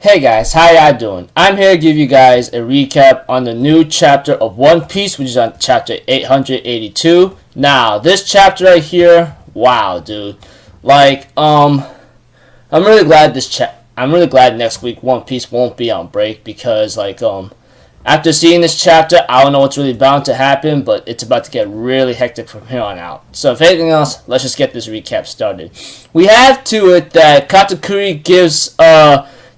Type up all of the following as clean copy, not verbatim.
Hey guys, how y'all doing? I'm here to give you guys a recap on the new chapter of One Piece, which is on chapter 882. Now, this chapter right here, wow, dude. I'm really glad I'm really glad next week One Piece won't be on break because, after seeing this chapter, I don't know what's really bound to happen, but it's about to get really hectic from here on out. So, if anything else, let's just get this recap started. We have to it that Katakuri gives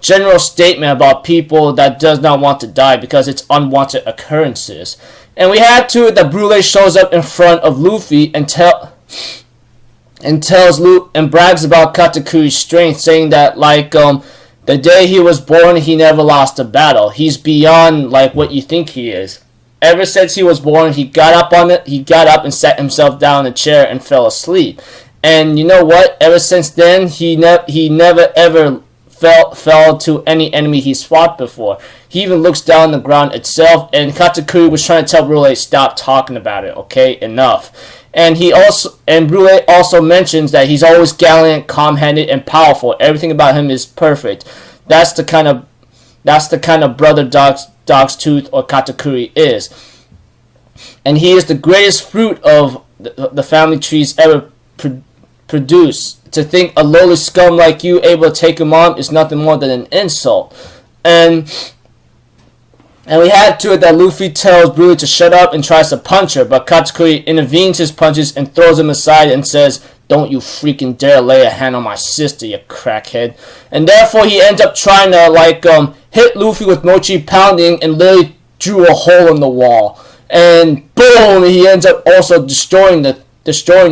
general statement about people that does not want to die because it's unwanted occurrences. And we have to it that Brule shows up in front of Luffy and tells Luffy and brags about Katakuri's strength, saying that the day he was born he never lost a battle. He's beyond what you think he is. Ever since he was born, he got up and sat himself down in a chair and fell asleep. And you know what? Ever since then, he never ever fell to any enemy he's fought before. He even looks down the ground itself, and Katakuri was trying to tell Brule, stop talking about it, okay? Enough. And Brule also mentions that he's always gallant, calm-headed, and powerful. Everything about him is perfect. That's the kind of brother dog's tooth or Katakuri is. And he is the greatest fruit of the family trees ever produced. To think a lowly scum like you able to take him on is nothing more than an insult. And we had to it that Luffy tells Brule to shut up and tries to punch her, but Katakuri intervenes his punches and throws him aside and says, "Don't you freaking dare lay a hand on my sister, you crackhead." And therefore he ends up trying to hit Luffy with Mochi pounding and literally drew a hole in the wall. And boom, he ends up also destroying the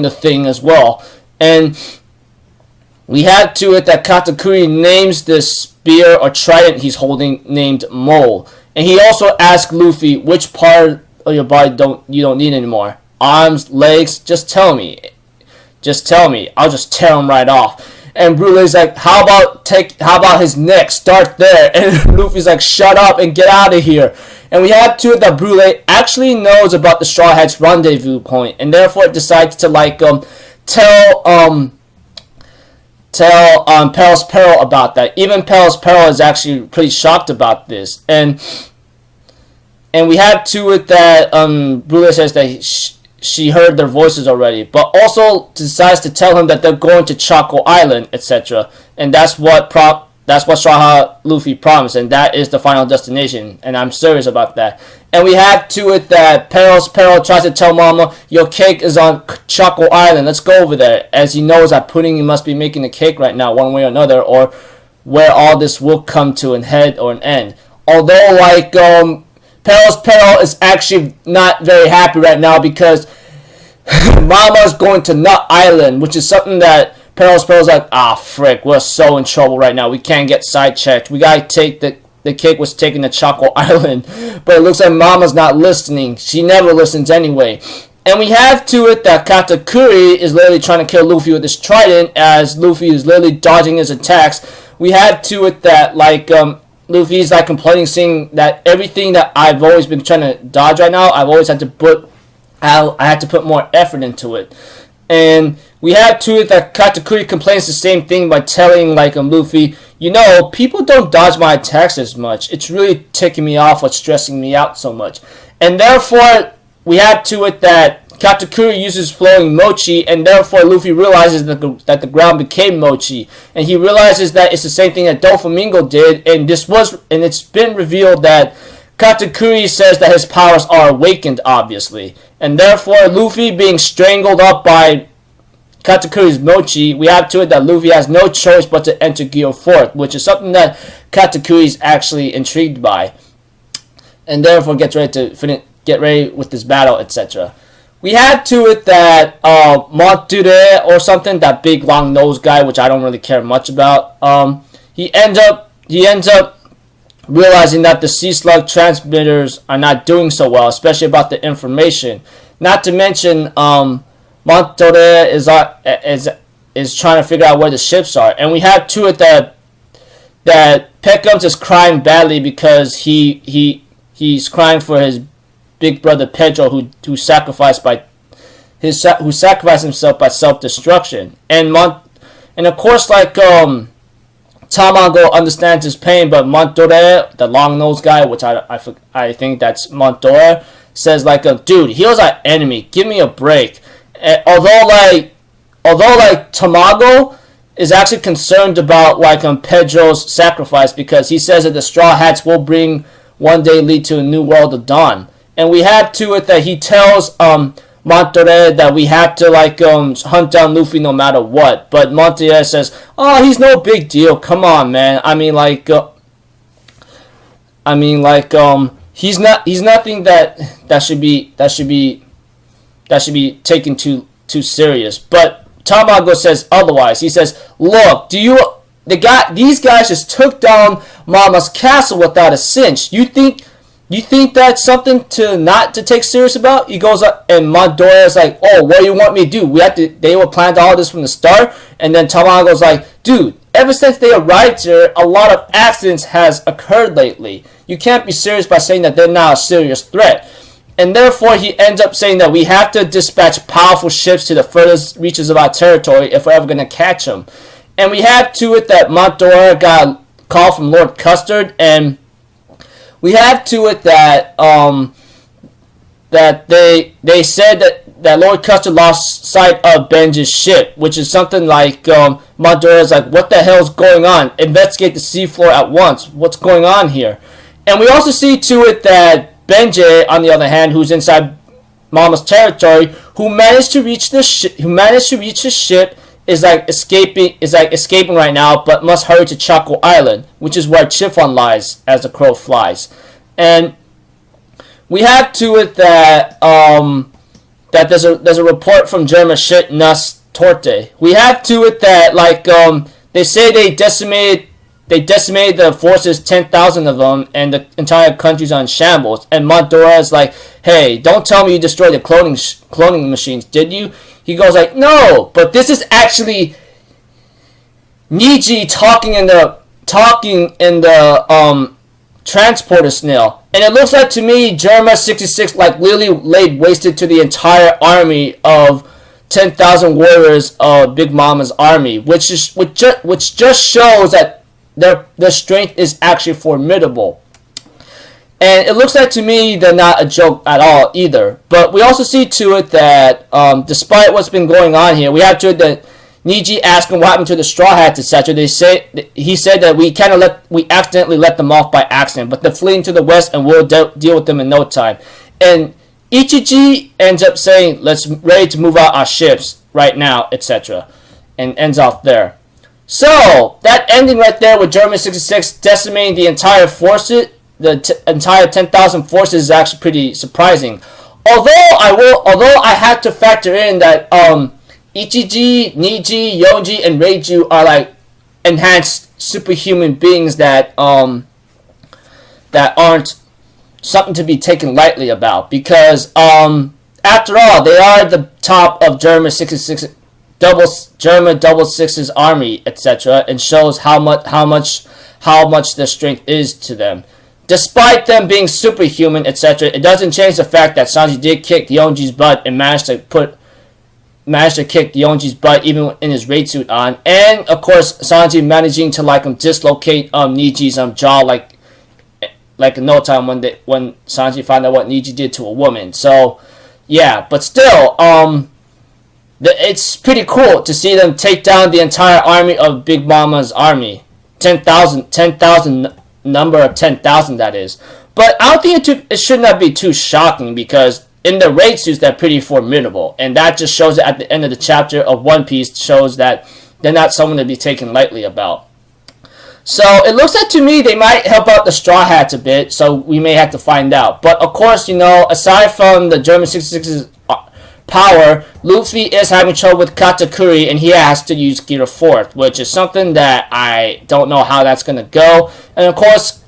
thing as well. And we had to it that Katakuri names this spear or trident he's holding named Mole. And he also asks Luffy, which part of your body you don't need anymore? Arms, legs, just tell me. Just tell me. I'll just tear him right off. And Brule's like, how about his neck? Start there. And Luffy's like, shut up and get out of here. And we have to it that Brule actually knows about the Straw Hat's rendezvous point, and therefore decides to tell Perils Peril about that. Even Perils Peril is actually pretty shocked about this. And we have to it that Brule says that she heard their voices already, but also decides to tell him that they're going to Choco Island, etc. And that's what Straw Hat Luffy promised, and that is the final destination. And I'm serious about that. And we have to it that Perils Peril tries to tell Mama, your cake is on Choco Island, let's go over there. As he knows that Pudding must be making the cake right now, one way or another, or where all this will come to an head or an end. Although, Perils Peril is actually not very happy right now because Mama's going to Nut Island, which is something that Perils Peril's like, frick, we're so in trouble right now, we can't get sidetracked, we gotta take the cake was taken to Choco Island. But it looks like Mama's not listening. She never listens anyway. And we have to it that Katakuri is literally trying to kill Luffy with his trident as Luffy is literally dodging his attacks. We have to it that Luffy's complaining, saying that everything that I've always been trying to dodge right now, I had to put more effort into it. And we have to it that Katakuri complains the same thing by telling Luffy, people don't dodge my attacks as much. It's really ticking me off, what's stressing me out so much. And therefore, we have to it that Katakuri uses flowing mochi, and therefore Luffy realizes that the ground became mochi. And he realizes that it's the same thing that Doflamingo did, and it's been revealed that Katakuri says that his powers are awakened, obviously. And therefore, Luffy being strangled up by Katakuri's mochi, we have to it that Luffy has no choice but to enter Gear 4th, which is something that Katakuri is actually intrigued by. And therefore gets ready with this battle, etc. We have to it that Monture or something, that big long nose guy, which I don't really care much about, he ends up realizing that the Sea Slug transmitters are not doing so well, especially about the information. Not to mention, Monture is trying to figure out where the ships are, and we have to it that Peckums is crying badly because he's crying for his big brother Pedro who sacrificed himself by self-destruction, and of course Tamago understands his pain, but Montore, the long-nosed guy, which I think that's Montore, says like, dude, he was our enemy. Give me a break. And although Tamago is actually concerned about like Pedro's sacrifice, because he says that the Straw Hats will bring one day lead to a new world of dawn. And we have to it that he tells Montore that we have to like hunt down Luffy no matter what. But Montore says, "Oh, he's no big deal. Come on, man. He's nothing that should be taken too serious." But Tamago says otherwise. He says, "Look, these guys just took down Mama's castle without a cinch. You think that's something not to take serious about?" He goes up, and Montore is like, "Oh, what do you want me to do? They were planned all this from the start." And then Tamago's like, "Dude, ever since they arrived here, a lot of accidents has occurred lately. You can't be serious by saying that they're not a serious threat." And therefore, he ends up saying that we have to dispatch powerful ships to the furthest reaches of our territory if we're ever going to catch them. And we have to it that Montore got a call from Lord Custard, and we have to it that that they said that Lord Custard lost sight of Benji's ship, which is something like Montore is like, "What the hell's going on? Investigate the seafloor at once. What's going on here?" And we also see to it that Benji, on the other hand, who's inside Mama's territory, who managed to reach his ship, is escaping right now, but must hurry to Choco Island, which is where Chiffon lies as the crow flies. And we have to it that that there's a report from German shit Nus Torte. We have to it that like they say they decimated the forces, 10,000 of them, and the entire country's on shambles. And Montore is like, "Hey, don't tell me you destroyed the cloning machines, did you?" He goes like, "No, but this is actually Niji talking in the transporter snail." And it looks like to me, Jerma 66 like literally laid wasted to the entire army of 10,000 warriors of Big Mama's army, which just shows that their strength is actually formidable. And it looks like to me they're not a joke at all either. But we also see to it that despite what's been going on here, we have to it that Niji asked him what happened to the Straw Hats, etc. He said that we accidentally let them off by accident, but they're fleeing to the west and we'll deal with them in no time. And Ichiji ends up saying, "Let's ready to move out our ships right now," etc. And ends off there. So that ending right there with German 66 decimating the entire forces, entire 10,000 forces, is actually pretty surprising. Although I had to factor in that Ichiji, Niji, Yonji, and Reiju are like enhanced superhuman beings that aren't something to be taken lightly about, because after all, they are the top of German 66. German double six's army, etc., and shows how much their strength is to them. Despite them being superhuman, etc., it doesn't change the fact that Sanji did kick Yonji's butt and managed to kick Yonji's butt even in his raid suit on, and of course Sanji managing to like dislocate Niji's jaw like in no time when Sanji found out what Niji did to a woman. So yeah, but still it's pretty cool to see them take down the entire army of Big Mama's army. 10,000 number of 10,000 that is. But I don't think it should not be too shocking, because in the raid suits they're pretty formidable. And that just shows it at the end of the chapter of One Piece, shows that they're not someone to be taken lightly about. So it looks like to me they might help out the Straw Hats a bit, so we may have to find out. But of course, aside from the German 66's power, Luffy is having trouble with Katakuri, and he has to use Gear 4, which is something that I don't know how that's going to go. And of course,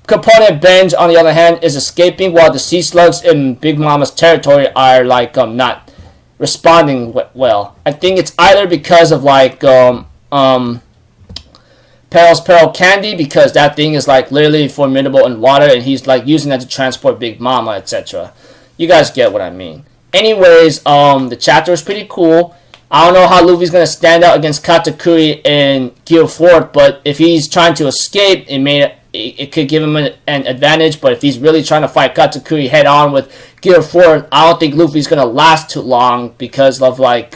Component Benj, on the other hand, is escaping, while the Sea Slugs in Big Mama's territory are like not responding well. I think it's either because of like Peril's Peril Candy, because that thing is like literally formidable in water, and he's like using that to transport Big Mama, etc. You guys get what I mean. Anyways, the chapter is pretty cool, I don't know how Luffy's going to stand out against Katakuri in Gear 4, but if he's trying to escape, it could give him an advantage. But if he's really trying to fight Katakuri head on with Gear 4, I don't think Luffy's going to last too long because of like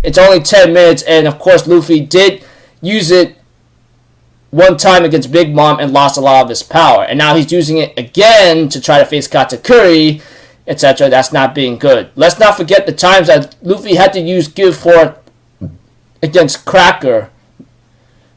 it's only 10 minutes, and of course Luffy did use it one time against Big Mom and lost a lot of his power, and now he's using it again to try to face Katakuri, etc. That's not being good. Let's not forget the times that Luffy had to use Gear 4 against Cracker,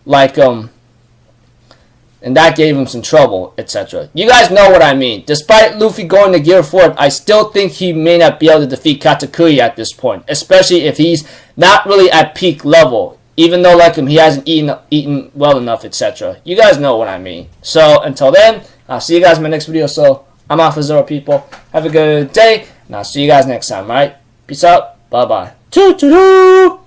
like and that gave him some trouble, etc. You guys know what I mean. Despite Luffy going to Gear 4, I still think he may not be able to defeat Katakuri at this point, especially if he's not really at peak level, even though like him, he hasn't eaten well enough, etc. You guys know what I mean. So until then, I'll see you guys in my next video. So I'm out for Zoro, people. Have a good day, and I'll see you guys next time, alright? Peace out. Bye-bye. Toodaloo!